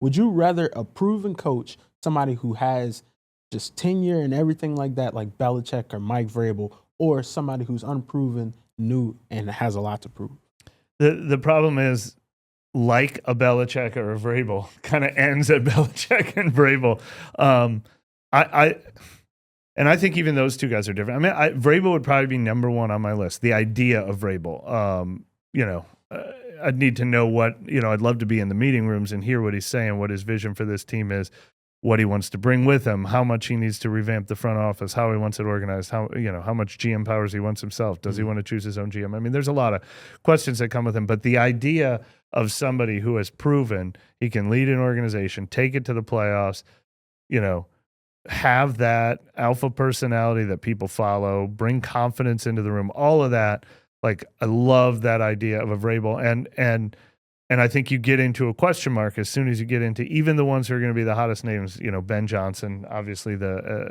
Would you rather a proven coach, somebody who has just tenure and everything like that, like Belichick or Mike Vrabel, or somebody who's unproven, new, and has a lot to prove? The problem is, like a Belichick or a Vrabel, kind of ends at Belichick and Vrabel. I think even those two guys are different. I mean, Vrabel would probably be number one on my list. The idea of Vrabel, I'd need to know what, I'd love to be in the meeting rooms and hear what he's saying, what his vision for this team is, what he wants to bring with him, how much he needs to revamp the front office, how he wants it organized, how much GM powers he wants himself. Does he want to choose his own GM? I mean, there's a lot of questions that come with him, but the idea of somebody who has proven he can lead an organization, take it to the playoffs, have that alpha personality that people follow, bring confidence into the room, all of that. Like, I love that idea of a Vrabel. And I think you get into a question mark as soon as you get into even the ones who are going to be the hottest names, Ben Johnson, obviously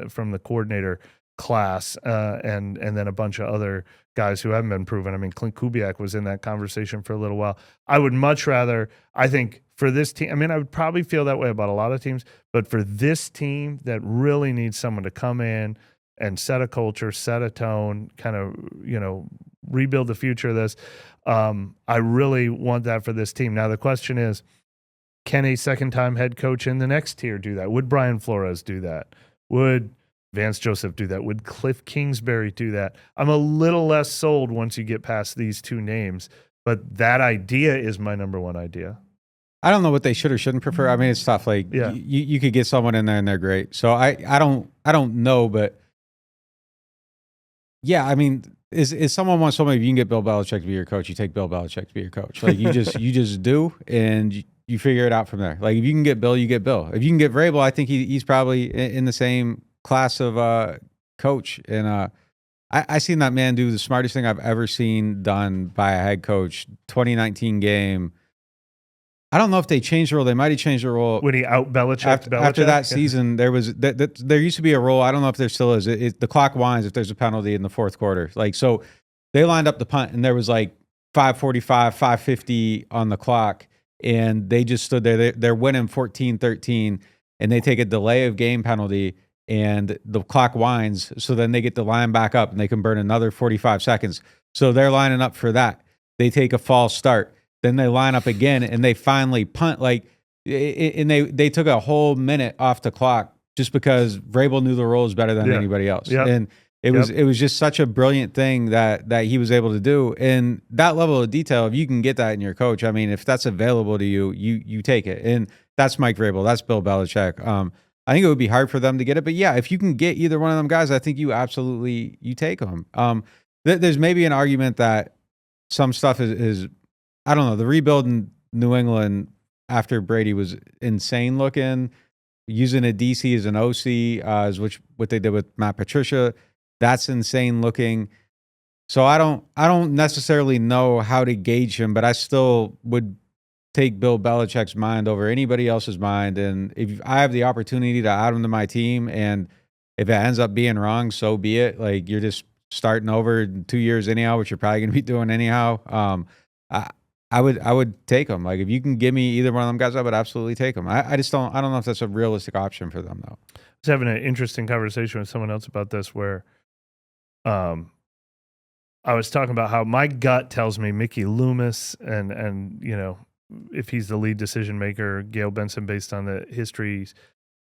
from the coordinator class, and then a bunch of other guys who haven't been proven. I mean, Clint Kubiak was in that conversation for a little while. I would much rather, I think, for this team, I mean, I would probably feel that way about a lot of teams, but for this team that really needs someone to come in and set a culture, set a tone, kind of, rebuild the future of this, I really want that for this team. Now, the question is, can a second-time head coach in the next tier do that? Would Brian Flores do that? Would Vance Joseph do that? Would Cliff Kingsbury do that? I'm a little less sold once you get past these two names, but that idea is my number one idea. I don't know what they should or shouldn't prefer. I mean, it's tough. Like, you could get someone in there and they're great. So I don't know, but yeah, I mean, is someone wants somebody, if you can get Bill Belichick to be your coach, you take Bill Belichick to be your coach. Like, you just do, and you figure it out from there. Like, if you can get Bill, you get Bill. If you can get Vrabel, I think he's probably in the same class of coach. And I seen that man do the smartest thing I've ever seen done by a head coach. 2019 game. I don't know if they changed the rule. They might have changed the rule when he out Belichick. After that season, there used to be a rule. I don't know if there still is. The clock winds if there's a penalty in the fourth quarter. Like, so they lined up the punt, and there was like 5:45, 5:50 on the clock, and they just stood there. They're winning 14-13, and they take a delay of game penalty, and the clock winds. So then they get the line back up, and they can burn another 45 seconds. So they're lining up for that. They take a false start. Then they line up again, and they finally punt. Like, and they took a whole minute off the clock just because Vrabel knew the rules better than anybody else. Yep. And it was just such a brilliant thing that he was able to do. And that level of detail, if you can get that in your coach, I mean, if that's available to you, you take it. And that's Mike Vrabel. That's Bill Belichick. I think it would be hard for them to get it, but yeah, if you can get either one of them guys, I think you take them. There's maybe an argument that some stuff is I don't know. The rebuild in New England after Brady was insane looking. Using a DC as an OC, is what they did with Matt Patricia, that's insane looking. So I don't necessarily know how to gauge him, but I still would take Bill Belichick's mind over anybody else's mind. And if I have the opportunity to add him to my team, and if it ends up being wrong, so be it. Like, you're just starting over in 2 years anyhow, which you're probably going to be doing anyhow. I would take them. Like, if you can give me either one of them guys, I would absolutely take them. I just don't know if that's a realistic option for them, though. I was having an interesting conversation with someone else about this, where I was talking about how my gut tells me Mickey Loomis and if he's the lead decision maker, Gail Benson, based on the histories,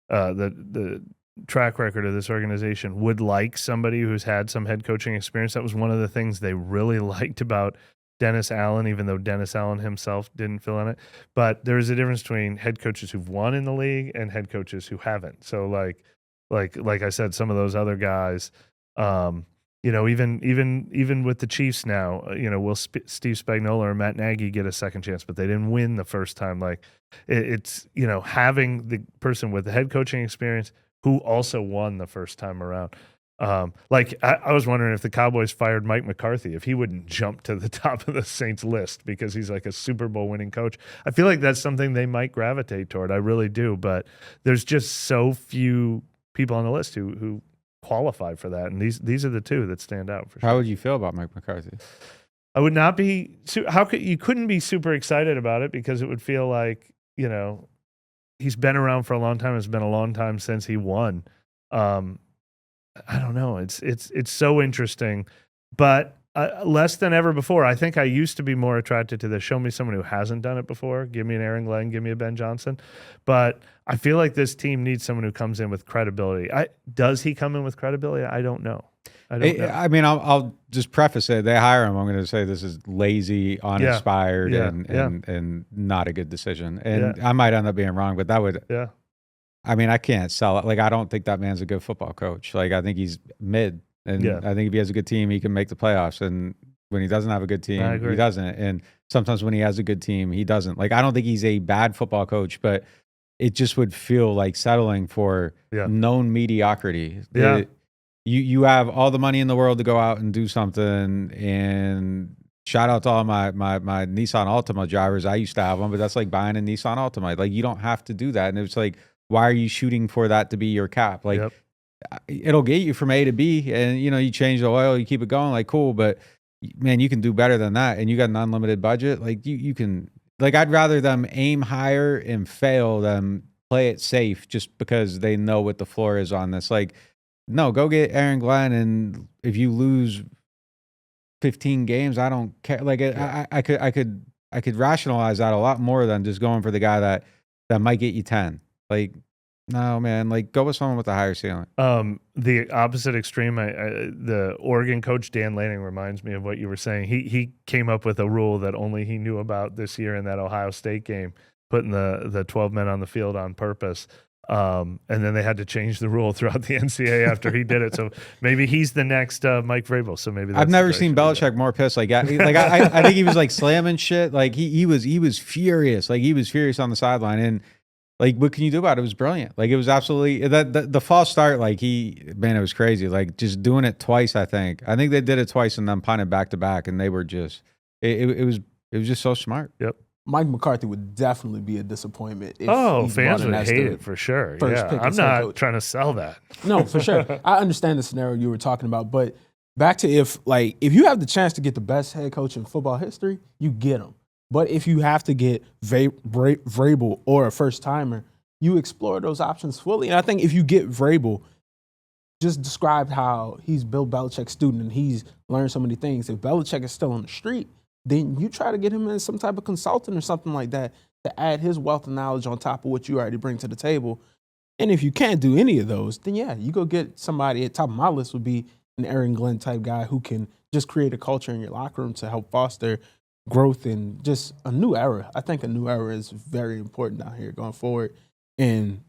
the track record of this organization, would like somebody who's had some head coaching experience. That was one of the things they really liked about Dennis Allen, even though Dennis Allen himself didn't fill in it. But there's a difference between head coaches who've won in the league and head coaches who haven't. So like I said, some of those other guys, even with the Chiefs now, will Steve Spagnuolo or Matt Nagy get a second chance, but they didn't win the first time. Like, it's having the person with the head coaching experience who also won the first time around. I was wondering if the Cowboys fired Mike McCarthy, if he wouldn't jump to the top of the Saints list because he's like a Super Bowl winning coach. I feel like that's something they might gravitate toward. I really do. But there's just so few people on the list who qualify for that. And these are the two that stand out for sure. How would you feel about Mike McCarthy? I would not be. You couldn't be super excited about it because it would feel like, he's been around for a long time. It's been a long time since he won. I don't know. It's so interesting, but less than ever before. I think I used to be more attracted to this. Show me someone who hasn't done it before. Give me an Aaron Glenn. Give me a Ben Johnson. But I feel like this team needs someone who comes in with credibility. Does he come in with credibility? I don't know. I mean, I'll just preface it. They hire him. I'm going to say this is lazy, uninspired, and not a good decision. And I might end up being wrong, but that would. Yeah. I mean, I can't sell it. Like, I don't think that man's a good football coach. Like, I think he's mid. And I think if he has a good team, he can make the playoffs. And when he doesn't have a good team, he doesn't. And sometimes when he has a good team, he doesn't. Like, I don't think he's a bad football coach, but it just would feel like settling for known mediocrity. Yeah. You have all the money in the world to go out and do something. And shout out to all my Nissan Altima drivers. I used to have them, but that's like buying a Nissan Altima. Like, you don't have to do that. And it's like, why are you shooting for that to be your cap? Like, it'll get you from A to B, and you change the oil, you keep it going, like, cool. But man, you can do better than that, and you got an unlimited budget. Like, you can. Like, I'd rather them aim higher and fail than play it safe just because they know what the floor is on this. Like, no, go get Aaron Glenn, and if you lose 15 games, I don't care. Like, I could rationalize that a lot more than just going for the guy that might get you 10. Like, no, man. Like, go with someone with a higher ceiling. The opposite extreme, the Oregon coach Dan Lanning reminds me of what you were saying. He came up with a rule that only he knew about this year in that Ohio State game, putting the 12 men on the field on purpose. And then they had to change the rule throughout the NCAA after he did it. So maybe he's the next Mike Vrabel. So maybe I've never seen Belichick more pissed. Like I think he was like slamming shit. Like he was furious. Like, he was furious on the sideline. And like, what can you do about it? It was brilliant. Like, it was absolutely the false start. Like, it was crazy. Like, just doing it twice. I think they did it twice and then punted back to back, and they were just it was just so smart. Yep. Mike McCarthy would definitely be a disappointment. If fans would hate it for sure. Yeah, I'm not trying to sell that. No, for sure. I understand the scenario you were talking about, but back to if you have the chance to get the best head coach in football history, you get him. But if you have to get Vrabel or a first timer, you explore those options fully. And I think if you get Vrabel, just described how he's Bill Belichick's student and he's learned so many things. If Belichick is still on the street, then you try to get him as some type of consultant or something like that to add his wealth of knowledge on top of what you already bring to the table. And if you can't do any of those, then you go get somebody. At top of my list would be an Aaron Glenn type guy who can just create a culture in your locker room to help foster growth and just a new era. I think a new era is very important out here going forward. And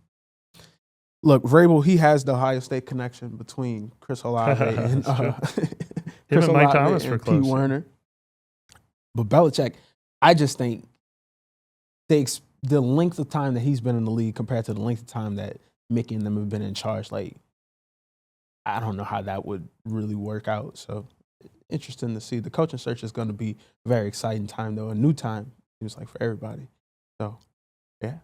look, Vrabel, he has the Ohio State connection between Chris Olave and Mike Thomas and Pete Werner. But Belichick, I just think the length of time that he's been in the league compared to the length of time that Mickey and them have been in charge, like, I don't know how that would really work out. So interesting to see. The coaching search is going to be a very exciting time, though. A new time, seems like, for everybody. So, yeah.